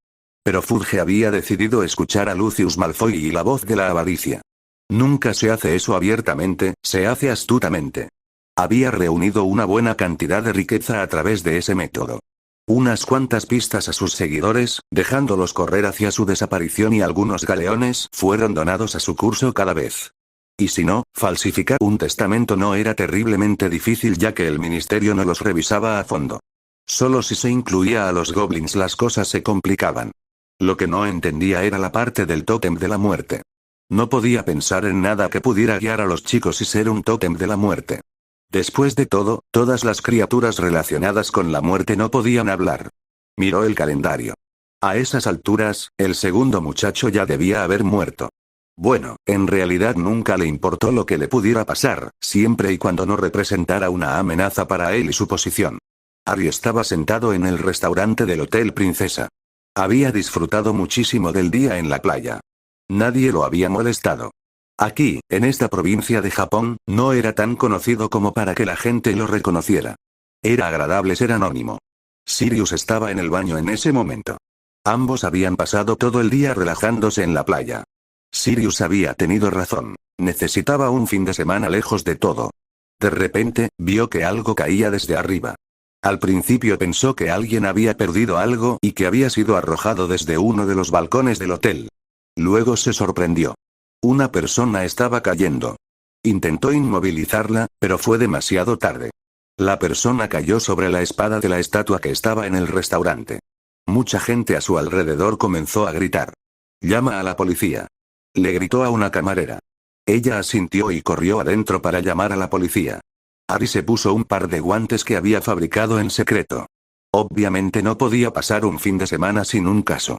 Speaker 1: Pero Fudge había decidido escuchar a Lucius Malfoy y la voz de la avaricia. Nunca se hace eso abiertamente, se hace astutamente. Había reunido una buena cantidad de riqueza a través de ese método. Unas cuantas pistas a sus seguidores, dejándolos correr hacia su desaparición y algunos galeones fueron donados a su curso cada vez. Y si no, falsificar un testamento no era terriblemente difícil ya que el ministerio no los revisaba a fondo. Solo si se incluía a los goblins las cosas se complicaban. Lo que no entendía era la parte del tótem de la muerte. No podía pensar en nada que pudiera guiar a los chicos y ser un tótem de la muerte. Después de todo, todas las criaturas relacionadas con la muerte no podían hablar. Miró el calendario. A esas alturas, el segundo muchacho ya debía haber muerto. Bueno, en realidad nunca le importó lo que le pudiera pasar, siempre y cuando no representara una amenaza para él y su posición. Harry estaba sentado en el restaurante del Hotel Princesa. Había disfrutado muchísimo del día en la playa. Nadie lo había molestado. Aquí, en esta provincia de Japón, no era tan conocido como para que la gente lo reconociera. Era agradable ser anónimo. Sirius estaba en el baño en ese momento. Ambos habían pasado todo el día relajándose en la playa. Sirius había tenido razón. Necesitaba un fin de semana lejos de todo. De repente, vio que algo caía desde arriba. Al principio pensó que alguien había perdido algo y que había sido arrojado desde uno de los balcones del hotel. Luego se sorprendió. Una persona estaba cayendo. Intentó inmovilizarla, pero fue demasiado tarde. La persona cayó sobre la espada de la estatua que estaba en el restaurante. Mucha gente a su alrededor comenzó a gritar. «Llama a la policía». Le gritó a una camarera. Ella asintió y corrió adentro para llamar a la policía. Harry se puso un par de guantes que había fabricado en secreto. Obviamente no podía pasar un fin de semana sin un caso.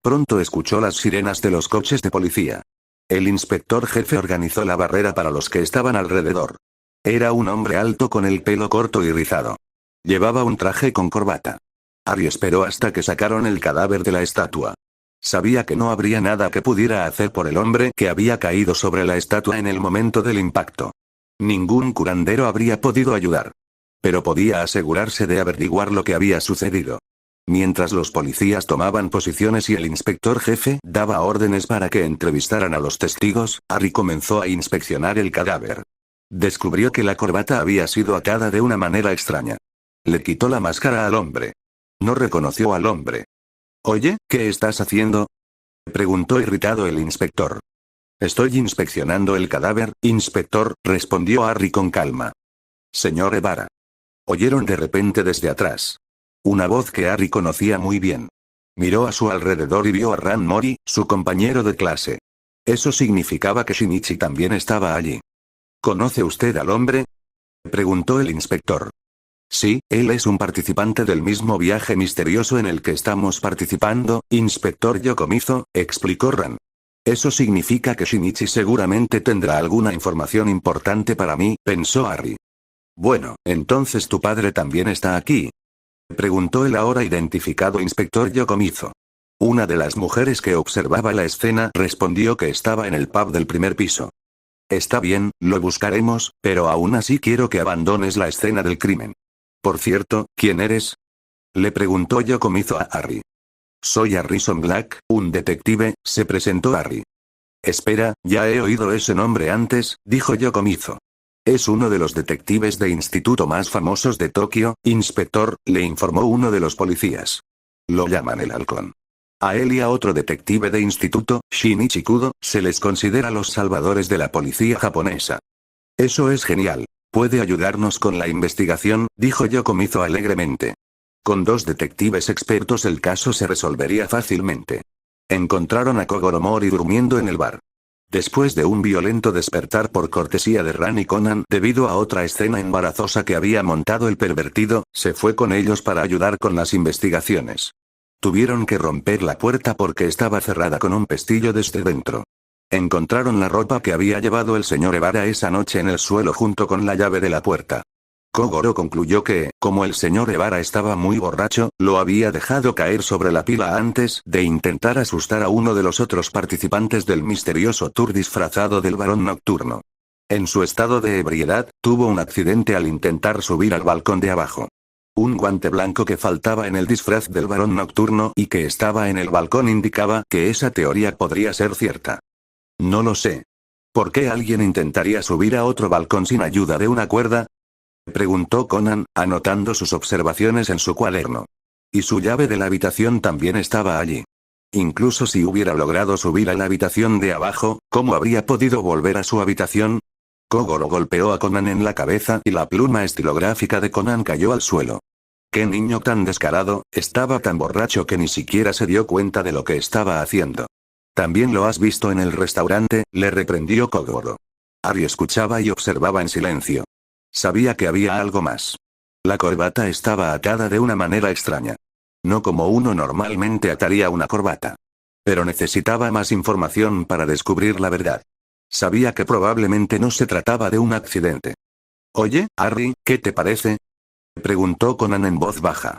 Speaker 1: Pronto escuchó las sirenas de los coches de policía. El inspector jefe organizó la barrera para los que estaban alrededor. Era un hombre alto con el pelo corto y rizado. Llevaba un traje con corbata. Harry esperó hasta que sacaron el cadáver de la estatua. Sabía que no habría nada que pudiera hacer por el hombre que había caído sobre la estatua en el momento del impacto. Ningún curandero habría podido ayudar. Pero podía asegurarse de averiguar lo que había sucedido. Mientras los policías tomaban posiciones y el inspector jefe daba órdenes para que entrevistaran a los testigos, Harry comenzó a inspeccionar el cadáver. Descubrió que la corbata había sido atada de una manera extraña. Le quitó la máscara al hombre. No reconoció al hombre. Oye, ¿qué estás haciendo? Preguntó irritado el inspector. Estoy inspeccionando el cadáver, inspector, respondió Harry con calma. Señor Evara. Oyeron de repente desde atrás. Una voz que Harry conocía muy bien. Miró a su alrededor y vio a Ran Mori, su compañero de clase. Eso significaba que Shinichi también estaba allí. ¿Conoce usted al hombre? Preguntó el inspector. Sí, él es un participante del mismo viaje misterioso en el que estamos participando, inspector Yokomizo, explicó Ran. Eso significa que Shinichi seguramente tendrá alguna información importante para mí, pensó Harry. Bueno, entonces tu padre también está aquí. Preguntó el ahora identificado inspector Yokomizo. Una de las mujeres que observaba la escena respondió que estaba en el pub del primer piso. Está bien, lo buscaremos, pero aún así quiero que abandones la escena del crimen. Por cierto, ¿quién eres? Le preguntó Yokomizo a Harry. Soy Harrison Black, un detective, se presentó Harry. Espera, ya he oído ese nombre antes, dijo Yokomizo. Es uno de los detectives de instituto más famosos de Tokio, inspector, le informó uno de los policías. Lo llaman el halcón. A él y a otro detective de instituto, Shinichi Kudo, se les considera los salvadores de la policía japonesa. Eso es genial. Puede ayudarnos con la investigación, dijo Yokomizo alegremente. Con 2 detectives expertos el caso se resolvería fácilmente. Encontraron a Kogoro Mori durmiendo en el bar. Después de un violento despertar por cortesía de Ran y Conan debido a otra escena embarazosa que había montado el pervertido, se fue con ellos para ayudar con las investigaciones. Tuvieron que romper la puerta porque estaba cerrada con un pestillo desde dentro. Encontraron la ropa que había llevado el señor Evara esa noche en el suelo junto con la llave de la puerta. Kogoro concluyó que, como el señor Evara estaba muy borracho, lo había dejado caer sobre la pila antes de intentar asustar a uno de los otros participantes del misterioso tour disfrazado del varón nocturno. En su estado de ebriedad, tuvo un accidente al intentar subir al balcón de abajo. Un guante blanco que faltaba en el disfraz del varón nocturno y que estaba en el balcón indicaba que esa teoría podría ser cierta. No lo sé. ¿Por qué alguien intentaría subir a otro balcón sin ayuda de una cuerda? Preguntó Conan, anotando sus observaciones en su cuaderno. Y su llave de la habitación también estaba allí. Incluso si hubiera logrado subir a la habitación de abajo, ¿cómo habría podido volver a su habitación? Kogoro golpeó a Conan en la cabeza y la pluma estilográfica de Conan cayó al suelo. ¡Qué niño tan descarado! Estaba tan borracho que ni siquiera se dio cuenta de lo que estaba haciendo. También lo has visto en el restaurante, le reprendió Kogoro. Harry escuchaba y observaba en silencio. Sabía que había algo más. La corbata estaba atada de una manera extraña. No como uno normalmente ataría una corbata. Pero necesitaba más información para descubrir la verdad. Sabía que probablemente no se trataba de un accidente. Oye, Harry, ¿qué te parece? Preguntó Conan en voz baja.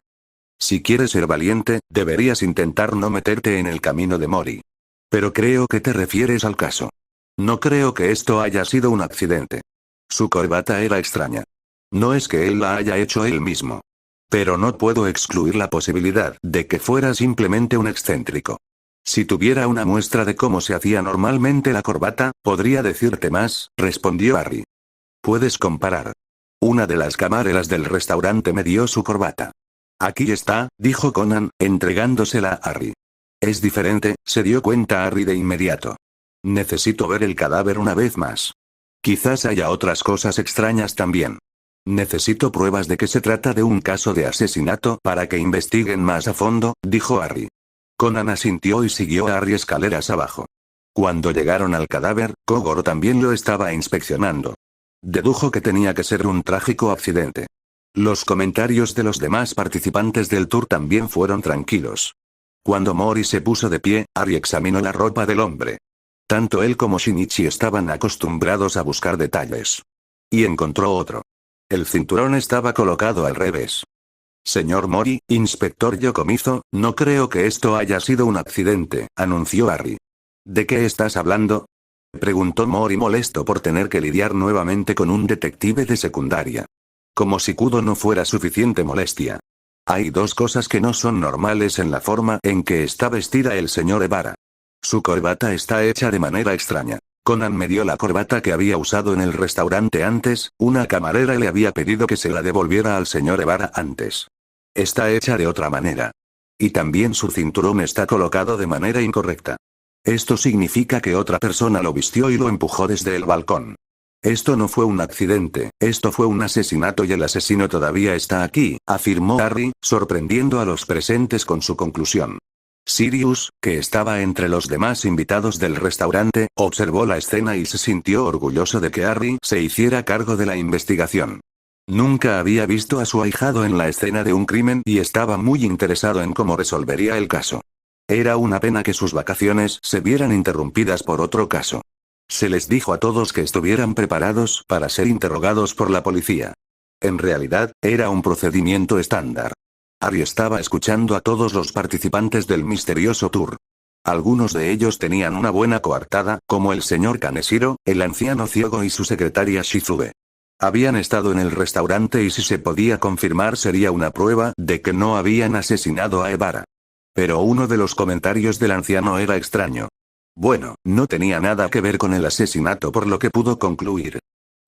Speaker 1: Si quieres ser valiente, deberías intentar no meterte en el camino de Mori. Pero creo que te refieres al caso. No creo que esto haya sido un accidente. Su corbata era extraña. No es que él la haya hecho él mismo. Pero no puedo excluir la posibilidad de que fuera simplemente un excéntrico. Si tuviera una muestra de cómo se hacía normalmente la corbata, podría decirte más, respondió Harry. Puedes comparar. Una de las camareras del restaurante me dio su corbata. Aquí está, dijo Conan, entregándosela a Harry. Es diferente, se dio cuenta Harry de inmediato. Necesito ver el cadáver una vez más. Quizás haya otras cosas extrañas también. Necesito pruebas de que se trata de un caso de asesinato para que investiguen más a fondo, dijo Harry. Conan asintió y siguió a Harry escaleras abajo. Cuando llegaron al cadáver, Kogoro también lo estaba inspeccionando. Dedujo que tenía que ser un trágico accidente. Los comentarios de los demás participantes del tour también fueron tranquilos. Cuando Mori se puso de pie, Harry examinó la ropa del hombre. Tanto él como Shinichi estaban acostumbrados a buscar detalles. Y encontró otro. El cinturón estaba colocado al revés. Señor Mori, inspector Yokomizo, no creo que esto haya sido un accidente, anunció Harry. ¿De qué estás hablando? Preguntó Mori molesto por tener que lidiar nuevamente con un detective de secundaria. Como si Kudo no fuera suficiente molestia. Hay 2 cosas que no son normales en la forma en que está vestida el señor Evara. Su corbata está hecha de manera extraña. Conan me dio la corbata que había usado en el restaurante antes, una camarera le había pedido que se la devolviera al señor Ebara antes. Está hecha de otra manera. Y también su cinturón está colocado de manera incorrecta. Esto significa que otra persona lo vistió y lo empujó desde el balcón. Esto no fue un accidente, esto fue un asesinato y el asesino todavía está aquí, afirmó Harry, sorprendiendo a los presentes con su conclusión. Sirius, que estaba entre los demás invitados del restaurante, observó la escena y se sintió orgulloso de que Harry se hiciera cargo de la investigación. Nunca había visto a su ahijado en la escena de un crimen y estaba muy interesado en cómo resolvería el caso. Era una pena que sus vacaciones se vieran interrumpidas por otro caso. Se les dijo a todos que estuvieran preparados para ser interrogados por la policía. En realidad, era un procedimiento estándar. Harry estaba escuchando a todos los participantes del misterioso tour. Algunos de ellos tenían una buena coartada, como el señor Kaneshiro, el anciano ciego y su secretaria Shizue. Habían estado en el restaurante y si se podía confirmar sería una prueba de que no habían asesinado a Ebara. Pero uno de los comentarios del anciano era extraño. Bueno, no tenía nada que ver con el asesinato por lo que pudo concluir.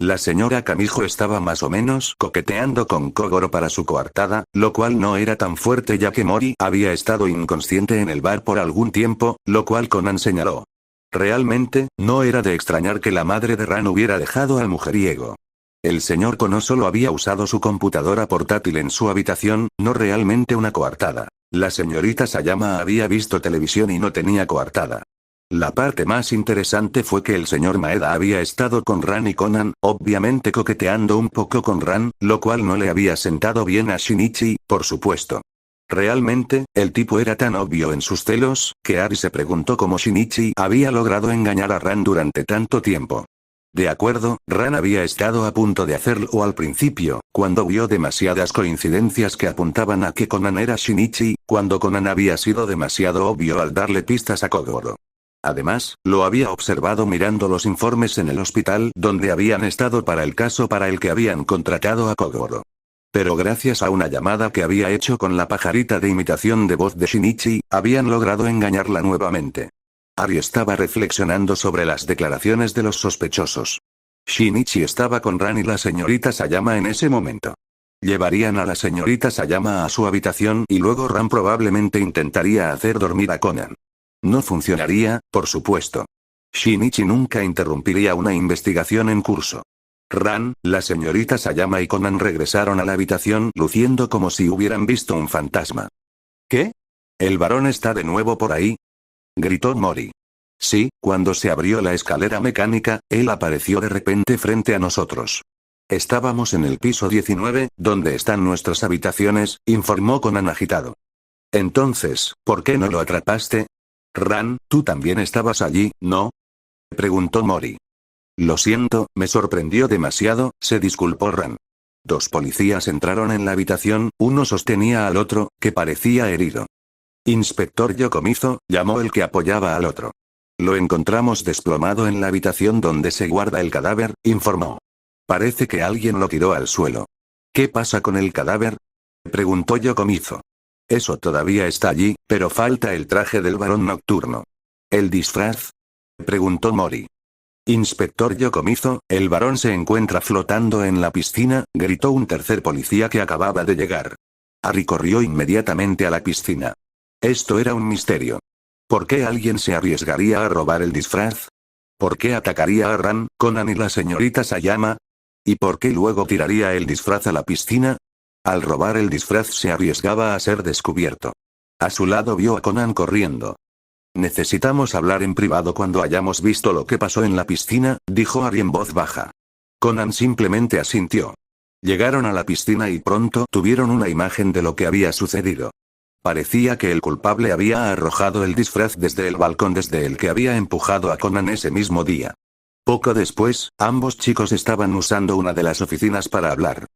Speaker 1: La señora Kamijo estaba más o menos coqueteando con Kogoro para su coartada, lo cual no era tan fuerte ya que Mori había estado inconsciente en el bar por algún tiempo, lo cual Conan señaló. Realmente, no era de extrañar que la madre de Ran hubiera dejado al mujeriego. El señor Kono solo había usado su computadora portátil en su habitación, no realmente una coartada. La señorita Sayama había visto televisión y no tenía coartada. La parte más interesante fue que el señor Maeda había estado con Ran y Conan, obviamente coqueteando un poco con Ran, lo cual no le había sentado bien a Shinichi, por supuesto. Realmente, el tipo era tan obvio en sus celos, que Ari se preguntó cómo Shinichi había logrado engañar a Ran durante tanto tiempo. De acuerdo, Ran había estado a punto de hacerlo al principio, cuando vio demasiadas coincidencias que apuntaban a que Conan era Shinichi, cuando Conan había sido demasiado obvio al darle pistas a Kogoro. Además, lo había observado mirando los informes en el hospital donde habían estado para el caso para el que habían contratado a Kogoro. Pero gracias a una llamada que había hecho con la pajarita de imitación de voz de Shinichi, habían logrado engañarla nuevamente. Ari estaba reflexionando sobre las declaraciones de los sospechosos. Shinichi estaba con Ran y la señorita Sayama en ese momento. Llevarían a la señorita Sayama a su habitación y luego Ran probablemente intentaría hacer dormir a Conan. No funcionaría, por supuesto. Shinichi nunca interrumpiría una investigación en curso. Ran, la señorita Sayama y Conan regresaron a la habitación luciendo como si hubieran visto un fantasma. ¿Qué? ¿El varón está de nuevo por ahí?, gritó Mori. Sí, cuando se abrió la escalera mecánica, él apareció de repente frente a nosotros. Estábamos en el piso 19, donde están nuestras habitaciones, informó Conan agitado. Entonces, ¿por qué no lo atrapaste? Ran, tú también estabas allí, ¿no?, preguntó Mori. Lo siento, me sorprendió demasiado, se disculpó Ran. Dos policías entraron en la habitación, uno sostenía al otro, que parecía herido. Inspector Yokomizo, llamó el que apoyaba al otro. Lo encontramos desplomado en la habitación donde se guarda el cadáver, informó. Parece que alguien lo tiró al suelo. ¿Qué pasa con el cadáver?, preguntó Yokomizo. Eso todavía está allí, pero falta el traje del varón nocturno. ¿El disfraz?, preguntó Mori. Inspector Yokomizo, el varón se encuentra flotando en la piscina, gritó un tercer policía que acababa de llegar. Harry corrió inmediatamente a la piscina. Esto era un misterio. ¿Por qué alguien se arriesgaría a robar el disfraz? ¿Por qué atacaría a Ran, Conan y la señorita Sayama? ¿Y por qué luego tiraría el disfraz a la piscina? Al robar el disfraz se arriesgaba a ser descubierto. A su lado vio a Conan corriendo. Necesitamos hablar en privado cuando hayamos visto lo que pasó en la piscina, dijo Harry en voz baja. Conan simplemente asintió. Llegaron a la piscina y pronto tuvieron una imagen de lo que había sucedido. Parecía que el culpable había arrojado el disfraz desde el balcón desde el que había empujado a Conan ese mismo día. Poco después, ambos chicos estaban usando una de las oficinas para hablar.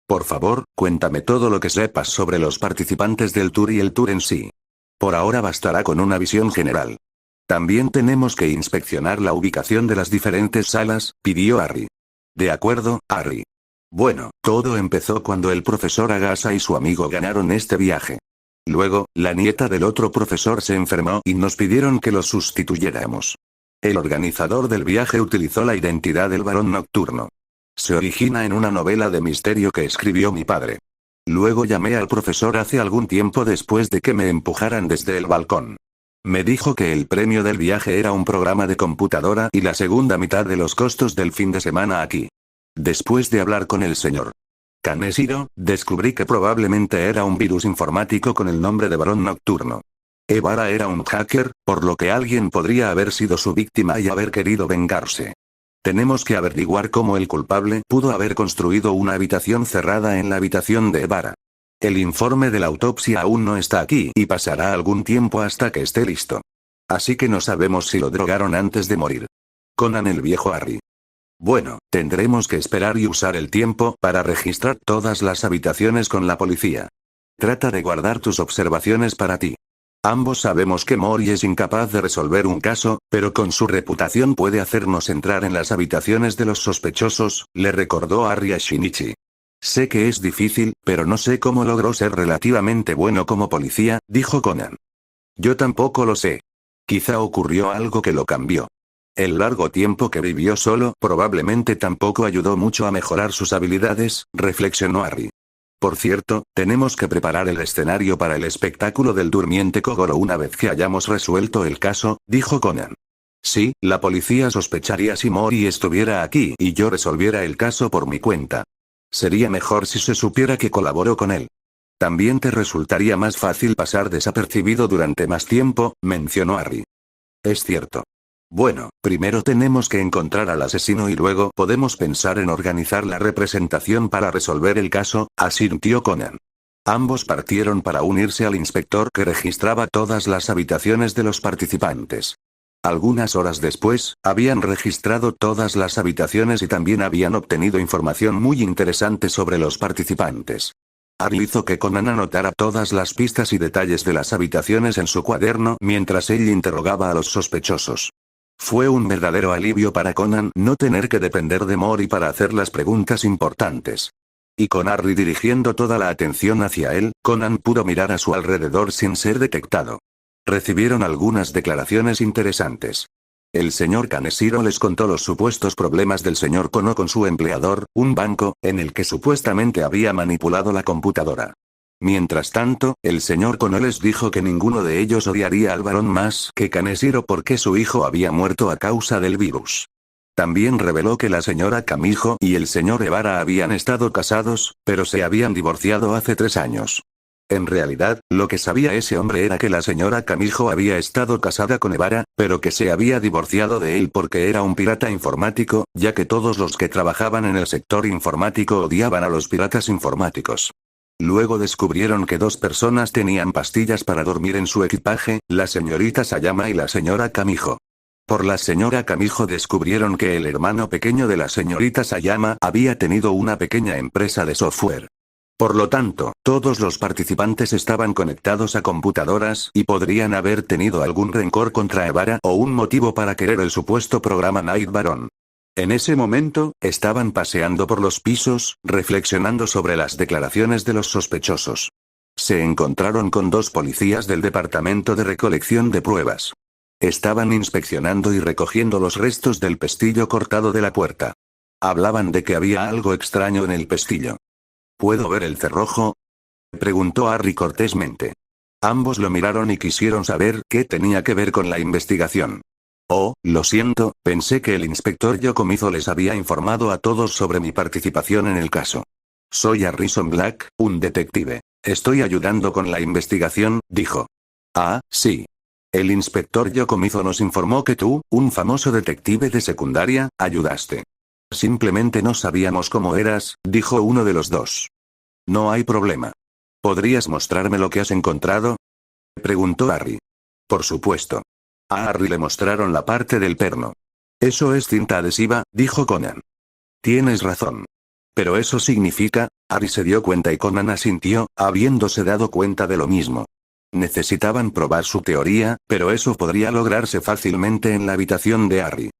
Speaker 1: Por favor, cuéntame todo lo que sepas sobre los participantes del tour y el tour en sí. Por ahora bastará con una visión general. También tenemos que inspeccionar la ubicación de las diferentes salas, pidió Harry. De acuerdo, Harry. Bueno, todo empezó cuando el profesor Agasa y su amigo ganaron este viaje. Luego, la nieta del otro profesor se enfermó y nos pidieron que los sustituyéramos. El organizador del viaje utilizó la identidad del varón nocturno. Se origina en una novela de misterio que escribió mi padre. Luego llamé al profesor hace algún tiempo después de que me empujaran desde el balcón. Me dijo que el premio del viaje era un programa de computadora y la segunda mitad de los costos del fin de semana aquí. Después de hablar con el señor Kaneshiro, descubrí que probablemente era un virus informático con el nombre de varón nocturno. Ebara era un hacker, por lo que alguien podría haber sido su víctima y haber querido vengarse. Tenemos que averiguar cómo el culpable pudo haber construido una habitación cerrada en la habitación de Ebara. El informe de la autopsia aún no está aquí y pasará algún tiempo hasta que esté listo. Así que no sabemos si lo drogaron antes de morir. Conan el viejo Harry. Bueno, tendremos que esperar y usar el tiempo para registrar todas las habitaciones con la policía. Trata de guardar tus observaciones para ti. Ambos sabemos que Mori es incapaz de resolver un caso, pero con su reputación puede hacernos entrar en las habitaciones de los sospechosos, le recordó Harry a Shinichi. Sé que es difícil, pero no sé cómo logró ser relativamente bueno como policía, dijo Conan. Yo tampoco lo sé. Quizá ocurrió algo que lo cambió. El largo tiempo que vivió solo probablemente tampoco ayudó mucho a mejorar sus habilidades, reflexionó Harry. Por cierto, tenemos que preparar el escenario para el espectáculo del durmiente Kogoro una vez que hayamos resuelto el caso, dijo Conan. Sí, la policía sospecharía si Mori estuviera aquí y yo resolviera el caso por mi cuenta. Sería mejor si se supiera que colaboró con él. También te resultaría más fácil pasar desapercibido durante más tiempo, mencionó Harry. Es cierto. Bueno, primero tenemos que encontrar al asesino y luego podemos pensar en organizar la representación para resolver el caso, asintió Conan. Ambos partieron para unirse al inspector que registraba todas las habitaciones de los participantes. Algunas horas después, habían registrado todas las habitaciones y también habían obtenido información muy interesante sobre los participantes. Harry hizo que Conan anotara todas las pistas y detalles de las habitaciones en su cuaderno mientras él interrogaba a los sospechosos. Fue un verdadero alivio para Conan no tener que depender de Mori para hacer las preguntas importantes. Y con Harry dirigiendo toda la atención hacia él, Conan pudo mirar a su alrededor sin ser detectado. Recibieron algunas declaraciones interesantes. El señor Kaneshiro les contó los supuestos problemas del señor Kono con su empleador, un banco, en el que supuestamente había manipulado la computadora. Mientras tanto, el señor Kono les dijo que ninguno de ellos odiaría al varón más que Kaneshiro porque su hijo había muerto a causa del virus. También reveló que la señora Kamijo y el señor Ebara habían estado casados, pero se habían divorciado hace 3 años. En realidad, lo que sabía ese hombre era que la señora Kamijo había estado casada con Ebara, pero que se había divorciado de él porque era un pirata informático, ya que todos los que trabajaban en el sector informático odiaban a los piratas informáticos. Luego descubrieron que 2 personas tenían pastillas para dormir en su equipaje, la señorita Sayama y la señora Kamijo. Por la señora Kamijo descubrieron que el hermano pequeño de la señorita Sayama había tenido una pequeña empresa de software. Por lo tanto, todos los participantes estaban conectados a computadoras y podrían haber tenido algún rencor contra Ebara o un motivo para querer el supuesto programa Night Baron. En ese momento, estaban paseando por los pisos, reflexionando sobre las declaraciones de los sospechosos. Se encontraron con 2 policías del Departamento de Recolección de Pruebas. Estaban inspeccionando y recogiendo los restos del pestillo cortado de la puerta. Hablaban de que había algo extraño en el pestillo. ¿Puedo ver el cerrojo?, preguntó Harry cortésmente. Ambos lo miraron y quisieron saber qué tenía que ver con la investigación. Oh, lo siento, pensé que el inspector Yokomizo les había informado a todos sobre mi participación en el caso. Soy Harrison Black, un detective. Estoy ayudando con la investigación, dijo. Ah, sí. El inspector Yokomizo nos informó que tú, un famoso detective de secundaria, ayudaste. Simplemente no sabíamos cómo eras, dijo uno de los 2. No hay problema. ¿Podrías mostrarme lo que has encontrado?, preguntó Harry. Por supuesto. A Harry le mostraron la parte del perno. Eso es cinta adhesiva, dijo Conan. Tienes razón. Pero eso significa, Harry se dio cuenta y Conan asintió, habiéndose dado cuenta de lo mismo. Necesitaban probar su teoría, pero eso podría lograrse fácilmente en la habitación de Harry.